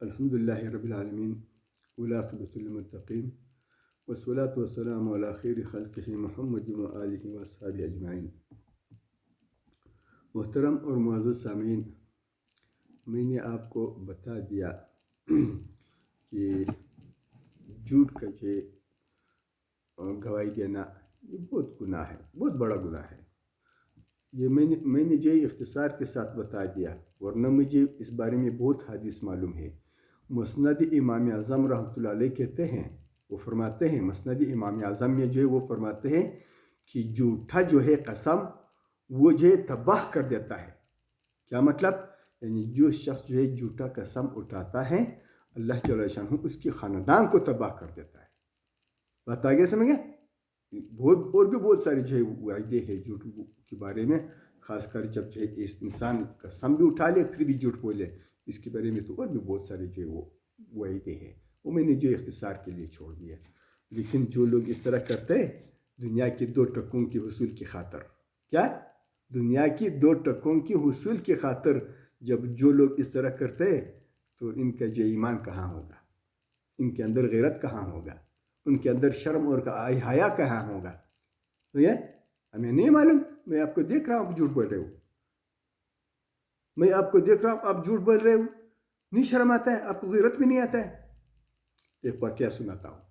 الحمدللہ رب العالمین والعاقبۃ للمتقین والصلاة والسلام علی خیر خلقہ محمد وآلہ وصحبہ اجمعین۔ محترم اور معزز سامعین، میں نے آپ کو بتا دیا کہ جھوٹ کا گواہی دینا یہ بہت گناہ ہے، بہت بڑا گناہ ہے۔ یہ میں نے جو اختصار کے ساتھ بتا دیا، ورنہ مجھے اس بارے میں بہت حدیث معلوم ہے۔ مسند امام اعظم رحمۃ اللہ علیہ کہتے ہیں، وہ فرماتے ہیں، مسند امام اعظم میں جو ہے وہ فرماتے ہیں کہ جھوٹا جو ہے قسم وہ جو ہے تباہ کر دیتا ہے۔ کیا مطلب؟ یعنی جو شخص جو ہے جھوٹا قسم اٹھاتا ہے، اللہ جل شانہ اس کے خاندان کو تباہ کر دیتا ہے۔ بات آگے سمجھ گئے؟ اور بھی بہت ساری جو ہے وعدے ہیں جھوٹ کے بارے میں، خاص کر جب جو ہے اس انسان قسم بھی اٹھا لے پھر بھی جھوٹ بولے، اس کے بارے میں تو اور بھی بہت سارے جو ہے وہ وعدے ہیں، وہ میں نے جو اختصار کے لیے چھوڑ دیا۔ لیکن جو لوگ اس طرح کرتے ہیں دنیا کے 2 ٹکوں کے حصول کی خاطر، کیا دنیا کی 2 ٹکوں کی حصول کی خاطر جب جو لوگ اس طرح کرتے ہیں تو ان کا جو ایمان کہاں ہوگا، ان کے اندر غیرت کہاں ہوگا، ان کے اندر شرم اور حیا کہاں ہوگا؟ تو یہ ہمیں نہیں معلوم۔ میں آپ کو دیکھ رہا ہوں آپ جھوٹ بول رہے ہو، میں آپ کو دیکھ رہا ہوں آپ جھوٹ بول رہے ہو، نہیں شرم آتا ہے آپ کو، غیرت بھی نہیں آتا ہے۔ ایک واقعہ سناتا ہوں۔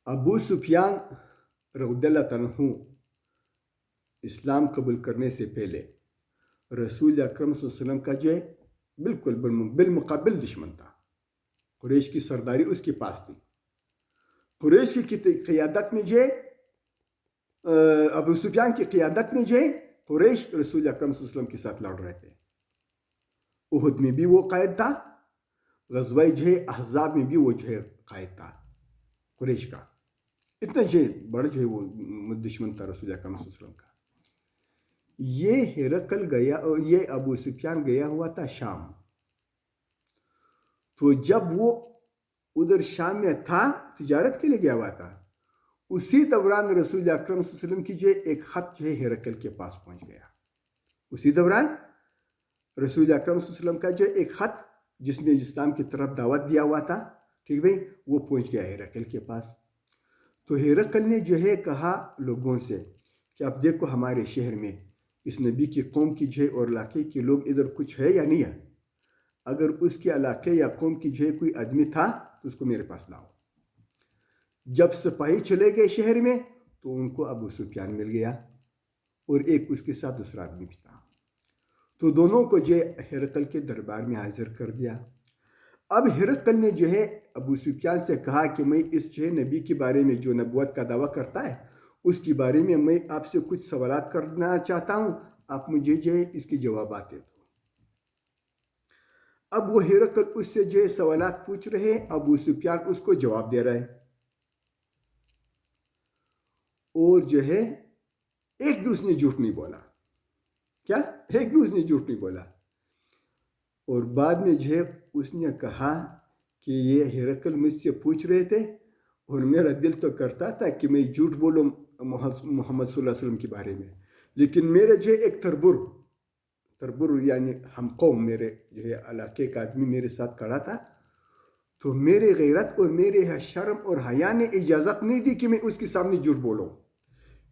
ابو سفیان رضی اللہ عنہ اسلام قبول کرنے سے پہلے رسول اکرم صلی اللہ علیہ وسلم کا جو ہے بالکل بالمقابل دشمن تھا۔ قریش کی سرداری اس کے پاس تھی۔ قریش کی قیادت میں جو ہے ابو سفیان کی قیادت میں جو ہے قریش رسول اکرم صلی اللہ علیہ وسلم کے ساتھ لڑ رہے تھے۔ احد میں بھی وہ قائد تھا، غزوہ جو ہے احزاب میں بھی وہ جو ہے قائد تھا قریش کا۔ اتنا جو ہے بڑا جو ہے وہ دشمن تھا رسول اکرم صلی اللہ علیہ وسلم کا۔ یہ ہرقل گیا اور یہ ابو سفیان گیا ہوا تھا شام۔ تو جب وہ ادھر شام میں تھا، تجارت کے لیے گیا ہوا تھا، اسی دوران رسول اکرم صلی اللہ علیہ وسلم کی جو ایک خط جو ہے ہرقل کے پاس پہنچ گیا۔ اسی دوران رسول اکرم صلی اللہ علیہ وسلم کا جو ایک خط جس نے اسلام کی طرف دعوت دیا ہوا تھا، ٹھیک بھائی، وہ پہنچ گیا ہرقل کے پاس۔ تو ہرقل نے جو ہے کہا لوگوں سے کہ اب دیکھو ہمارے شہر میں اس نبی کی قوم کی جو ہے اور علاقے کے لوگ ادھر کچھ ہے یا نہیں ہے، اگر اس کے علاقے یا قوم کی جو ہے کوئی آدمی تھا تو اس کو میرے پاس لاؤ۔ جب سپاہی چلے گئے شہر میں تو ان کو ابو سفیان مل گیا اور ایک اس کے ساتھ دوسرا آدمی بھی تھا۔ تو دونوں کو جو ہرقل کے دربار میں حاضر کر دیا۔ اب ہرقل نے جو ہے ابو سفیان سے کہا کہ میں اس جو ہے نبی کے بارے میں جو نبوت کا دعویٰ کرتا ہے اس کے بارے میں آپ سے کچھ سوالات کرنا چاہتا ہوں، آپ مجھے جو ہے اس کے جوابات دے دو۔ اب وہ ہرقل اس سے جو ہے سوالات پوچھ رہے، ابو سفیان اس کو جواب دے رہے، اور جو ہے ایک بھی اس نے جھوٹ نہیں بولا۔ کیا؟ ایک بھی اس نے جھوٹ نہیں بولا۔ اور بعد میں جو ہے اس نے کہا کہ یہ ہرقل مجھ سے پوچھ رہے تھے اور میرا دل تو کرتا تھا کہ میں جھوٹ بولوں محمد صلی اللہ علیہ وسلم کے بارے میں، لیکن میرے جو ہے ایک تربر یعنی ہم قوم، میرے جو ہے علاقے کا آدمی میرے ساتھ کھڑا تھا، تو میرے غیرت اور میرے شرم اور حیا نے اجازت نہیں دی کہ میں اس کے سامنے جھوٹ بولوں،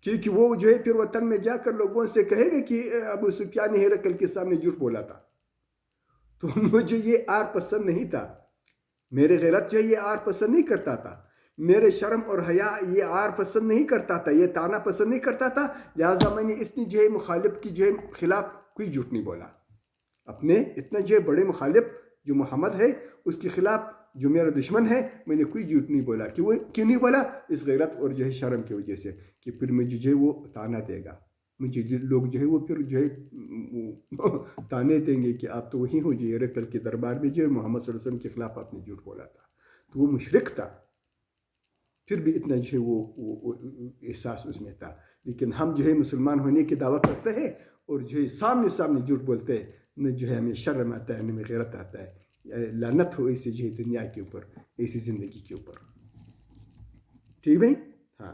کیونکہ وہ جو ہے پھر وطن میں جا کر لوگوں سے کہے گا کہ ابو سفیان نے ہرقل کے سامنے جھوٹ بولا تھا۔ تو مجھے یہ آر پسند نہیں تھا، میرے غیرت جو ہے یہ آر پسند نہیں کرتا تھا، میرے شرم اور حیا یہ آر پسند نہیں کرتا تھا، یہ تانا پسند نہیں کرتا تھا، لہٰذا میں نے اس نے جو ہے مخالف کی جو ہے خلاف کوئی جھوٹ نہیں بولا۔ اپنے اتنا جو ہے بڑے مخالف جو محمد ہے اس کے خلاف جو میرا دشمن ہے میں نے کوئی جھوٹ نہیں بولا۔ کہ وہ کیوں نہیں بولا؟ اس غیرت اور جو ہے شرم کی وجہ سے کہ پھر مجھے جو ہے وہ تانا دے گا، مجھے لوگ جو ہے وہ پھر جو ہے تانے دیں گے کہ آپ تو وہی ہو جو ہرقل کے دربار میں جو ہے محمد صلی اللہ علیہ وسلم کے خلاف آپ نے جھوٹ بولا تھا۔ تو وہ مشرک تھا، پھر بھی اتنا جو ہے وہ احساس اس میں تھا۔ لیکن ہم جو ہے مسلمان ہونے کے دعویٰ کرتے ہیں اور جو ہے سامنے جھوٹ بولتے ہیں، نہ جو ہے ہمیں شرم آتا ہے نہ ہمیں غیرت آتا ہے۔ لعنت ہو ایسی جو ہے دنیا کے اوپر، ایسی زندگی کے اوپر۔ ٹھیک بھائی؟ ہاں،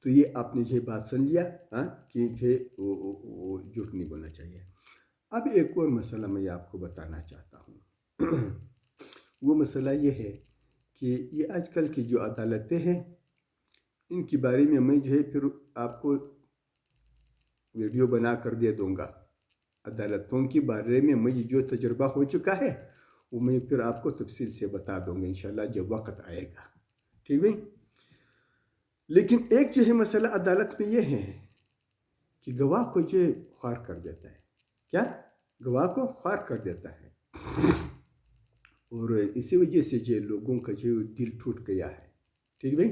تو یہ آپ نے جو بات سن لیا، ہاں، کہ جو ہے وہ جھوٹ نہیں بولنا چاہیے۔ اب ایک اور مسئلہ میں آپ کو بتانا چاہتا ہوں. وہ مسئلہ یہ ہے کہ یہ آج کل کی جو عدالتیں ہیں ان کے بارے میں جو ہے پھر آپ کو ویڈیو بنا کر دے دوں گا. عدالتوں کے بارے میں مجھے جو تجربہ ہو چکا ہے وہ میں پھر آپ کو تفصیل سے بتا دوں گا انشاءاللہ جب وقت آئے گا. ٹھیک ہے. لیکن ایک جو ہے مسئلہ عدالت میں یہ ہے کہ گواہ کو جو خوار کر دیتا ہے. کیا؟ گواہ کو خوار کر دیتا ہے. اور اسی وجہ سے جو لوگوں کا جو دل ٹوٹ گیا ہے. ٹھیک ہے.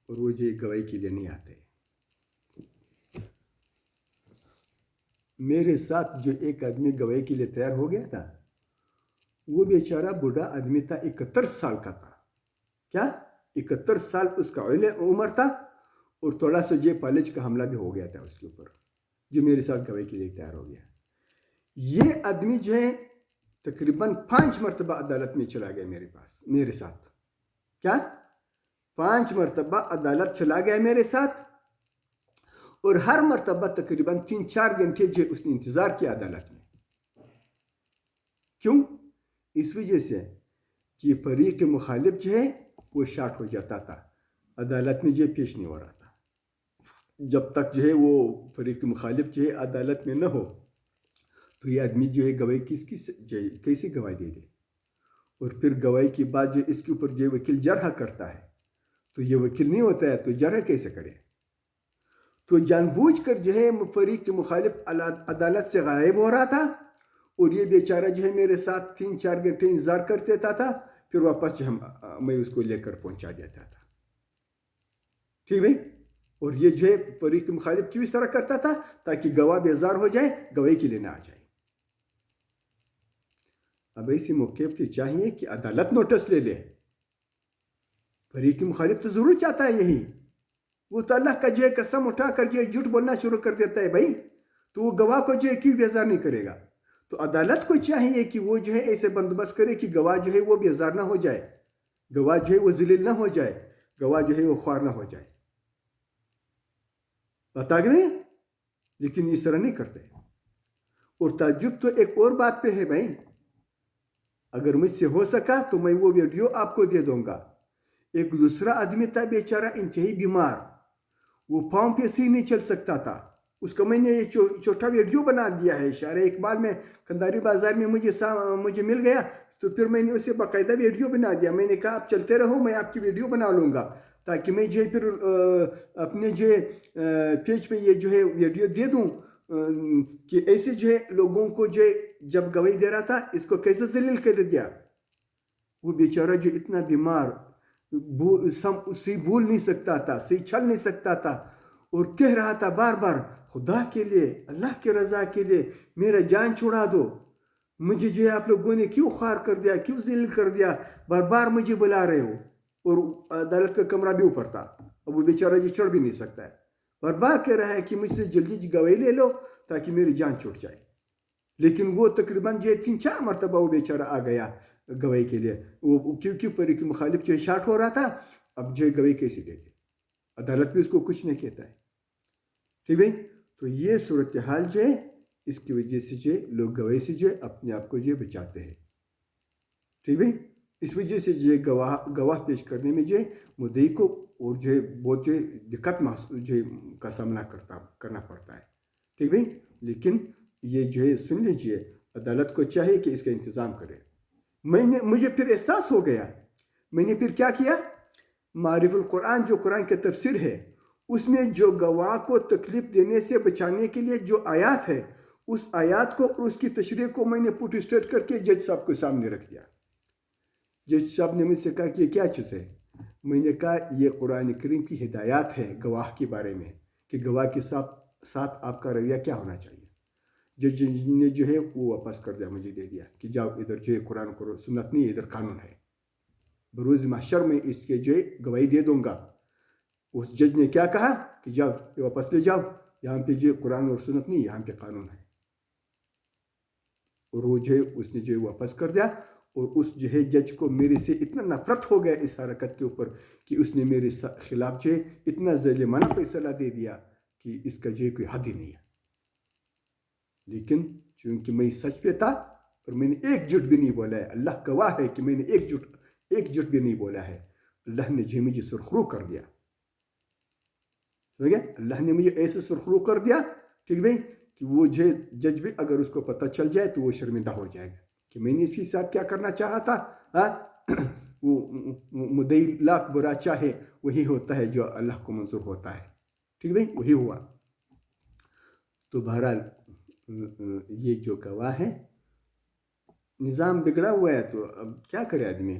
اور وہ جو گواہی کے لیے نہیں آتے. میرے ساتھ جو ایک آدمی گواہی کے لیے تیار ہو گیا تھا وہ بیچارہ بوڑھا آدمی تھا, 71 سال کا تھا. کیا؟ 71 سال اس کا عمر تھا اور تھوڑا سا جو فالج کا حملہ بھی ہو گیا تھا اس کے اوپر, جو میرے ساتھ گواہی کے لیے تیار ہو گیا. یہ آدمی جو ہے تقریباً 5 مرتبہ عدالت میں چلا گیا میرے ساتھ. کیا؟ 5 مرتبہ عدالت چلا گیا میرے ساتھ اور ہر مرتبہ تقریباً 3-4 گھنٹے جو اس نے انتظار کیا عدالت میں. کیوں؟ اس وجہ سے کہ فریق مخالف جو ہے وہ شاٹ ہو جاتا تھا, عدالت میں جو پیش نہیں ہو رہا تھا. جب تک جو ہے وہ فریق مخالف جو ہے عدالت میں نہ ہو تو یہ آدمی جو ہے گواہی کیسی گواہی دے دے. اور پھر گواہی کے بعد جو اس کے اوپر جو وکیل جرح کرتا ہے تو یہ وکیل نہیں ہوتا ہے تو جرح کیسے کرے. تو جان بوجھ کر جو ہے فریق مخالف عدالت سے غائب ہو رہا تھا اور یہ بیچارہ جو ہے میرے ساتھ 3-4 گھنٹے انتظار کر دیتا تھا, پھر واپس جو میں اس کو لے کر پہنچا دیتا تھا. ٹھیک ہے. اور یہ جو ہے فریق مخالف کیوں اس طرح کرتا تھا تاکہ گواہ بیزار ہو جائے, گواہی کے لیے نہ آ جائے. اب ایسی موقع پہ چاہیے کہ عدالت نوٹس لے لے. فریق مخالف تو ضرور چاہتا ہے یہی. وہ تو اللہ کا جو ہے قسم اٹھا کر جو ہے جھوٹ بولنا شروع کر دیتا ہے بھائی, تو وہ گواہ کو جو ہے کیوں بیزار نہیں کرے گا. تو عدالت کو چاہیے کہ وہ جو ہے ایسے بندوبست کرے کہ گواہ جو ہے وہ بیزار نہ ہو جائے, گواہ جو ہے وہ ذلیل نہ ہو جائے, گواہ جو ہے وہ خوار نہ ہو جائے. بتا گئے. لیکن اس طرح نہیں کرتے. اور تعجب تو ایک اور بات پہ ہے بھائی, اگر مجھ سے ہو سکا تو میں وہ ویڈیو آپ کو دے دوں گا. ایک دوسرا آدمی تھا بیچارہ انتہائی بیمار, وہ پاؤں پہ سے نہیں چل سکتا تھا. اس کا میں نے یہ چھوٹا ویڈیو بنا دیا ہے. شارع اقبال میں کنداری بازار میں مجھے مل گیا تو پھر میں نے اسے باقاعدہ ویڈیو بنا دیا. میں نے کہا آپ چلتے رہو, میں آپ کی ویڈیو بنا لوں گا تاکہ میں جو ہے پھر اپنے جو پیج پہ یہ جو ہے ویڈیو دے دوں کہ ایسے جو ہے لوگوں کو جو جب گواہی دے رہا تھا اس کو کیسے ذلیل کر دیا. وہ بیچارہ جو اتنا بیمار, صحیح بول نہیں سکتا تھا, صحیح چل نہیں سکتا تھا اور کہہ رہا تھا بار بار خدا کے لیے, اللہ کے رضا کے لیے میرا جان چھڑا دو, مجھے جو ہے آپ لوگوں نے کیوں خوار کر دیا, کیوں ذلیل کر دیا, بار بار مجھے بلا رہے ہو. اور عدالت کا کمرہ بھی اوپر تھا, اب وہ بیچارہ جی چڑھ بھی نہیں سکتا ہے, بار بار کہہ رہا ہے کہ مجھ سے جلدی گواہی لے لو تاکہ میری جان چھوٹ جائے. لیکن وہ تقریباً جو 3-4 مرتبہ وہ بیچارہ آ گیا گواہی کے لیے. وہ کیونکہ فریق مخالف جو ہے شاٹ ہو رہا تھا, اب جو ہے گواہی کیسے دے دے. عدالت بھی اس کو کچھ نہیں کہتا ہے. ٹھیک ہے. تو یہ صورتحال جو ہے اس کی وجہ سے جو لوگ گواہی سے جو ہے اپنے آپ کو جو بچاتے ہیں. ٹھیک ہے. اس وجہ سے جو گواہ پیش کرنے میں جو ہے مدعی کو اور جو ہے بہت جو دقت جو کا سامنا کرنا پڑتا ہے. ٹھیک ہے. لیکن یہ جو ہے سن لیجئے, عدالت کو چاہیے کہ اس کا انتظام کرے. مجھے پھر احساس ہو گیا, میں نے پھر کیا کیا, معارف القرآن جو قرآن کی تفسیر ہے اس میں جو گواہ کو تکلیف دینے سے بچانے کے لیے جو آیات ہے اس آیات کو اور اس کی تشریح کو میں نے پٹ اسٹیٹ کر کے جج صاحب کے سامنے رکھ دیا. جج صاحب نے مجھ سے کہا کہ یہ کیا چیز ہے. میں نے کہا یہ قرآن کریم کی ہدایات ہے گواہ کے بارے میں کہ گواہ کے ساتھ آپ کا رویہ کیا ہونا چاہیے. جج نے جو ہے وہ واپس کر دیا, مجھے دے دیا کہ جاؤ ادھر جو ہے قرآن کو سنت نہیں, ادھر قانون ہے. بروز محشر میں اس کے جو ہے گواہی دے دوں گا. اس جج نے کیا کہا کہ جاؤ واپس لے جاؤ, یہاں پہ جو قرآن اور سنت نہیں, یہاں پہ قانون ہے. اور وہ جو ہے اس نے جو ہے واپس کر دیا. اور اس جو ہے جج کو میرے سے اتنا نفرت ہو گیا اس حرکت کے اوپر کہ اس نے میرے خلاف جو ہے اتنا ظالمانہ فیصلہ دے دیا کہ اس کا جو ہے کوئی حد ہی نہیں ہے. لیکن چونکہ میں سچ پہ تھا اور میں نے ایک جھوٹ بھی نہیں بولا ہے. اللہ گواہ ہے کہ میں نے ایک جھوٹ بھی نہیں بولا ہے. اللہ نے جو مجھے سرخرو کر دیا, ٹھیک ہے, اللہ نے مجھے ایسے سرخرو کر دیا, ٹھیک بھائی, کہ وہ جج بھی اگر اس کو پتہ چل جائے تو وہ شرمندہ ہو جائے گا کہ میں نے اس کے ساتھ کیا کرنا چاہا تھا. وہ مدعی لاکھ برا چاہے وہی ہوتا ہے جو اللہ کو منظور ہوتا ہے, ٹھیک بھائی, وہی ہوا. تو بہرحال یہ جو گواہ ہے, نظام بگڑا ہوا ہے تو اب کیا کرے آدمی.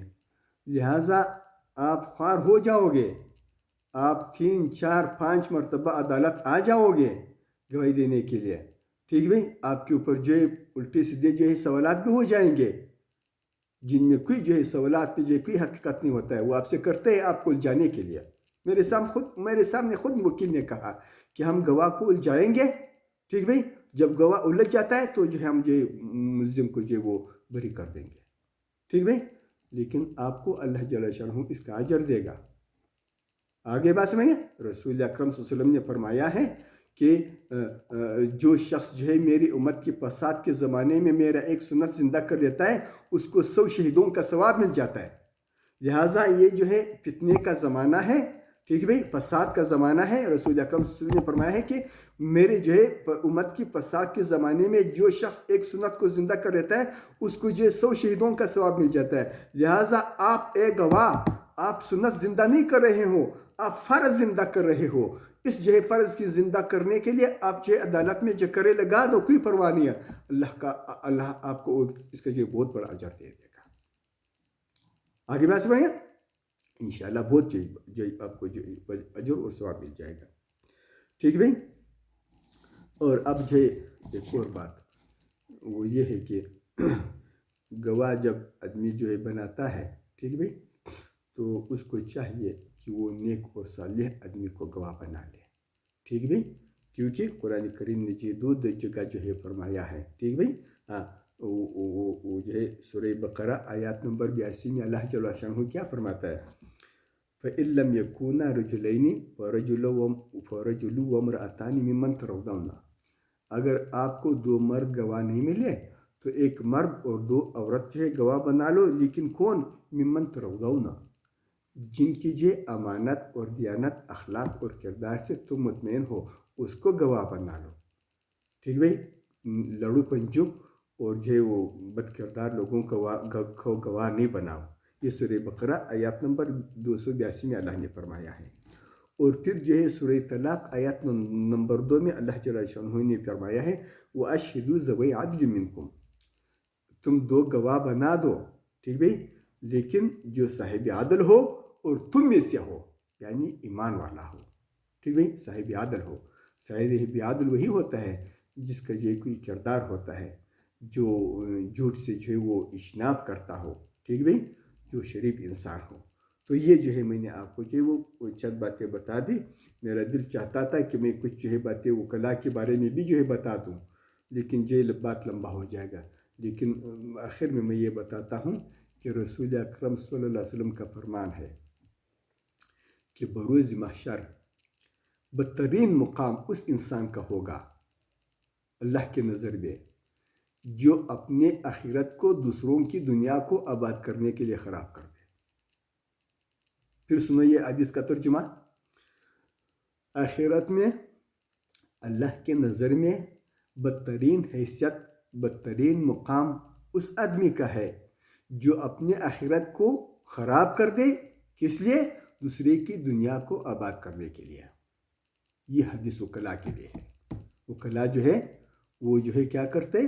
لہٰذا آپ خوار ہو جاؤ گے, آپ 3 4 5 مرتبہ عدالت آ جاؤ گے گواہی دینے کے لیے, ٹھیک بھائی. آپ کے اوپر جو ہے الٹے سیدھے جو ہے سوالات بھی ہو جائیں گے, جن میں کوئی جو ہے سوالات پہ جو ہے کوئی حقیقت نہیں ہوتا ہے, وہ آپ سے کرتے ہیں آپ کو الجھانے کے لیے. میرے سامنے خود وکیل نے کہا کہ ہم گواہ کو الجھائیں گے, ٹھیک بھائی. جب گواہ الجھ جاتا ہے تو جو ہے ہم جو ملزم کو جو ہے وہ بری کر دیں گے, ٹھیک بھائی. لیکن آپ کو اللہ جل شانہ اس کا اجر دے گا. آگے بات سمجھیں. رسول اکرم صلی اللہ علیہ وسلم نے فرمایا ہے کہ جو شخص جو ہے میری امت کے فساد کے زمانے میں میرا ایک سنت زندہ کر دیتا ہے اس کو 100 شہیدوں کا ثواب مل جاتا ہے. لہٰذا یہ جو ہے فتنے کا زمانہ ہے, ٹھیک بھائی, فساد کا زمانہ ہے. رسول اکرم صلی اللہ علیہ وسلم نے فرمایا ہے کہ میرے جو ہے امت کی فساد کے زمانے میں جو شخص ایک سنت کو زندہ کر دیتا ہے اس کو جو 100 شہیدوں کا ثواب مل جاتا ہے. لہٰذا آپ اے گواہ, آپ سنت زندہ نہیں کر رہے ہو, آپ فرض زندہ کر رہے ہو. اس جو ہے فرض کی زندہ کرنے کے لیے آپ جو ہے عدالت میں چکرے لگا دو, کوئی پرواہ نہیں ہے. اللہ آپ کو اس کا جو بہت بڑا اجر دے دے گا. آگے بات سمجھیں. انشاءاللہ بہت جو آپ کو جو اجر اور ثواب مل جائے گا, ٹھیک بھائی. اور اب جو ہے ایک اور بات وہ یہ ہے کہ گواہ جب آدمی جو ہے بناتا ہے, ٹھیک بھائی, تو اس کو چاہیے کہ وہ نیک اور صالح آدمی کو گواہ بنا لے, ٹھیک بھائی. کیونکہ قرآن کریم نے یہ 2 جگہ جو ہے فرمایا ہے, ٹھیک بھائی. وہ جو ہے سورہ بقرہ آیات نمبر 82 میں اللہ جل شانہ کیا فرماتا ہے, فَإِن لَمْ يَكُونَا رَجُلَيْنِ فَرَجُلٌ وَامْرَأَتَانِ مِمَّنْ تَرَوْضَوْنَ. اگر آپ کو 2 مرد گواہ نہیں ملے تو ایک مرد اور 2 عورت جو ہے گواہ بنا لو, لیکن کون؟ ممن ترضون, جن کی جو امانت اور دیانت, اخلاق اور کردار سے تم مطمئن ہو, اس کو گواہ بنا لو, ٹھیک بھائی. لڑو پنجو اور جو ہے وہ بد کردار لوگوں کو گواہ نہیں بناؤ. یہ سورہ بقرہ آیات نمبر 282 میں اللہ نے فرمایا ہے. اور پھر جو ہے سورہ طلاق آیات نمبر 2 میں اللہ جل شانہ نے فرمایا ہے وَأَشْهِدُوا ذَوَيْ عَدْلٍ مِّنْكُمْ. تم 2 گواہ بنا دو, ٹھیک بھائی, لیکن جو صاحب عدل ہو اور تم میں سے ہو, یعنی ایمان والا ہو, ٹھیک بھائی, صاحب عدل ہو. صاحب عدل وہی ہوتا ہے جس کا جو کوئی کردار ہوتا ہے, جو جھوٹ سے جو ہے وہ اجتناب کرتا ہو, ٹھیک بھائی, جو شریف انسان ہو. تو یہ جو ہے میں نے آپ کو جو ہے وہ چند باتیں بتا دی. میرا دل چاہتا تھا کہ میں کچھ جو ہے باتیں وکلا کے بارے میں بھی جو ہے بتا دوں, لیکن جو بات لمبا ہو جائے گا. لیکن آخر میں یہ بتاتا ہوں کہ رسول اکرم صلی اللہ علیہ وسلم کا فرمان ہے کہ بروز محشر بدترین مقام اس انسان کا ہوگا اللہ کے نظر میں جو اپنے آخرت کو دوسروں کی دنیا کو آباد کرنے کے لیے خراب کر دے. پھر سنو یہ حدیث کا ترجمہ. آخرت میں اللہ کے نظر میں بدترین حیثیت, بدترین مقام اس آدمی کا ہے جو اپنے آخرت کو خراب کر دے. کس لیے؟ دوسرے کی دنیا کو آباد کرنے کے لیے. یہ حدیث وکلا کے لیے ہے. وکلا جو ہے وہ جو ہے کیا کرتے,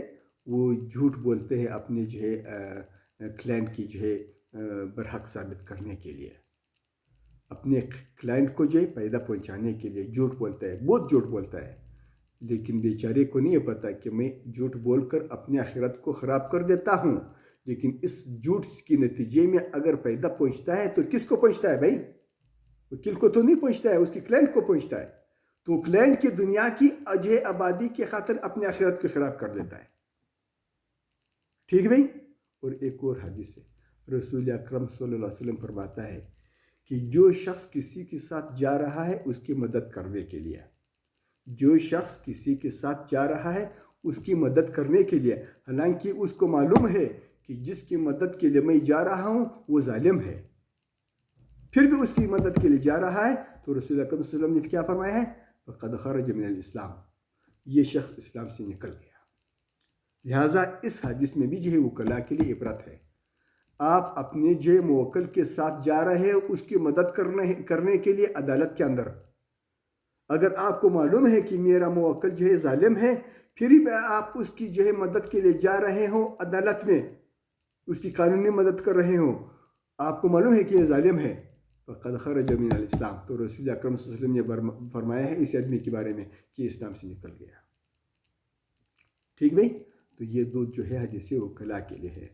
وہ جھوٹ بولتے ہیں اپنے جو ہے کلائنٹ کی جو ہے برحق ثابت کرنے کے لیے, اپنے کلائنٹ کو جو ہے فائدہ پہنچانے کے لیے جھوٹ بولتا ہے, بہت جھوٹ بولتا ہے. لیکن بیچارے کو نہیں پتا کہ میں جھوٹ بول کر اپنے آخرت کو خراب کر دیتا ہوں, لیکن اس جھوٹ کے نتیجے میں اگر فائدہ پہنچتا ہے تو کس کو پہنچتا ہے بھائی؟ وکیل کو تو نہیں پہنچتا ہے, اس کی کلائنٹ کو پہنچتا ہے. تو کلائنٹ کی دنیا کی اجے آبادی کی خاطر اپنے آخرت کو خراب کر دیتا ہے, ٹھیک بھائی. اور ایک اور حدیث ہے, رسول اکرم صلی اللہ علیہ وسلم فرماتا ہے کہ جو شخص کسی کے ساتھ جا رہا ہے اس کی مدد کرنے کے لیے, جو شخص کسی کے ساتھ جا رہا ہے اس کی مدد کرنے کے لیے، حالانکہ اس کو معلوم ہے کہ جس کی مدد کے لیے میں جا رہا ہوں وہ ظالم ہے، پھر بھی اس کی مدد کے لیے جا رہا ہے، تو رسول اللہ صلی اللہ علیہ وسلم نے کیا فرمایا ہے؟ فَقَدْ خَرَجَ مِنَ الْإِسْلَامِ، یہ شخص اسلام سے نکل گیا۔ لہٰذا اس حدیث میں بھی جو ہے وکلاء کے لیے عبرت ہے۔ آپ اپنے جو موکل کے ساتھ جا رہے ہیں اس کی مدد کرنے کے لیے عدالت کے اندر، اگر آپ کو معلوم ہے کہ میرا موکل جو ہے ظالم ہے، پھر بھی آپ اس کی جو ہے مدد کے لیے جا رہے ہوں عدالت میں، اس کی قانونی مدد کر رہے ہوں، آپ کو معلوم ہے کہ یہ ظالم ہے، فَقَدْ خَرَجَ مِنَ الْإِسْلَامِ، تو رسول اکرم صلی اللہ علیہ وسلم نے فرمایا ہے اس آدمی کے بارے میں کہ اسلام سے نکل گیا۔ ٹھیک بھائی؟ تو یہ دو جو ہے حدیث وکلاء کے لیے ہے،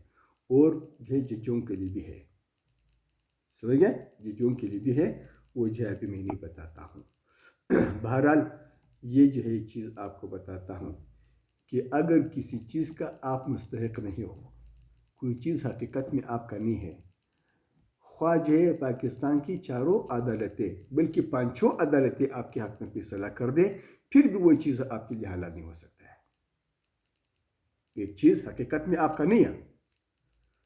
اور جو ہے ججوں کے لیے بھی ہے، سمجھ گئے؟ ججوں کے لیے بھی ہے، وہ جو ہے ابھی میں نہیں بتاتا ہوں۔ بہرحال یہ جو ہے چیز آپ کو بتاتا ہوں کہ اگر کسی چیز کا آپ مستحق نہیں ہو، کوئی چیز حقیقت میں آپ کا نہیں ہے، خواہ جو ہے پاکستان کی چاروں عدالتیں بلکہ پانچوں عدالتیں آپ کے حق میں فیصلہ کر دیں، پھر بھی وہ چیز آپ کے لیے حلال نہیں ہو سکتا ہے۔ ایک چیز حقیقت میں آپ کا نہیں ہے،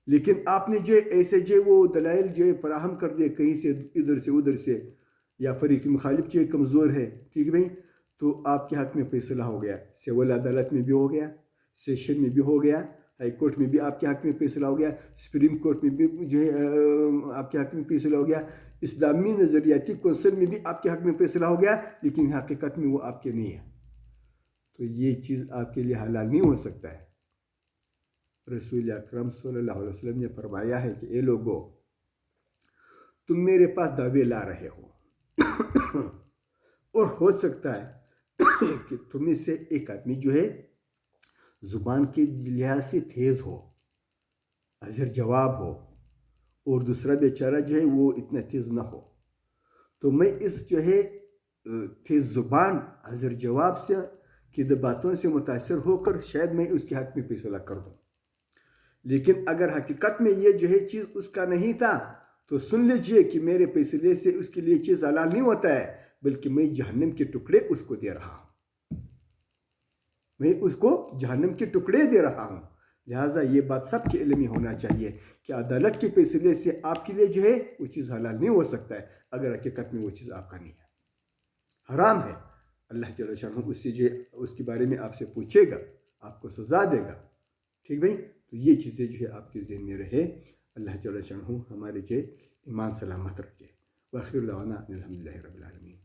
لیکن آپ نے جو ایسے جو وہ دلائل جو فراہم کر دیے کہیں سے ادھر سے ادھر سے، یا فریق مخالف جو کمزور ہے، ٹھیک بھائی، تو آپ کے حق میں فیصلہ ہو گیا، سول عدالت میں بھی ہو گیا، سیشن میں بھی ہو گیا، ہائی کورٹ میں بھی آپ کے حق میں فیصلہ ہو گیا، سپریم کورٹ میں بھی جو ہے آپ کے حق میں فیصلہ ہو گیا، اسلامی نظریاتی کونسل میں بھی آپ کے حق میں فیصلہ ہو گیا، لیکن حقیقت میں وہ آپ کے نہیں ہے، تو یہ چیز آپ کے لیے حلال نہیں ہو سکتا ہے۔ رسول اکرم صلی اللہ علیہ وسلم نے فرمایا ہے کہ اے لوگو، تم میرے پاس دعوے لا رہے ہو اور ہو سکتا ہے کہ تم میں سے ایک آدمی جو ہے زبان کے لحاظ سے تیز ہو، حاضر جواب ہو، اور دوسرا بیچارہ جو ہے وہ اتنا تیز نہ ہو، تو میں اس جو ہے تیز زبان حاضر جواب سے کی باتوں سے متاثر ہو کر شاید میں اس کے حق میں فیصلہ کر دوں، لیکن اگر حقیقت میں یہ جو ہے چیز اس کا نہیں تھا تو سن لیجئے کہ میرے فیصلے سے اس کے لیے چیز حلال نہیں ہوتا ہے، بلکہ میں جہنم کے ٹکڑے اس کو دے رہا ہوں، میں اس کو جہنم کے ٹکڑے دے رہا ہوں۔ لہٰذا یہ بات سب کے علم میں ہونا چاہیے کہ عدالت کے فیصلے سے آپ کے لیے جو ہے وہ چیز حلال نہیں ہو سکتا ہے، اگر حقیقت میں وہ چیز آپ کا نہیں ہے، حرام ہے۔ اللہ جل شانہ اس سے جو اس کے بارے میں آپ سے پوچھے گا، آپ کو سزا دے گا، ٹھیک بھائی؟ تو یہ چیزیں جو ہے آپ کے ذہن میں رہے۔ اللہ جل شانہ ہمارے جو ایمان سلامت رکھے۔ وآخر دعوانا الحمدللہ رب العالمین۔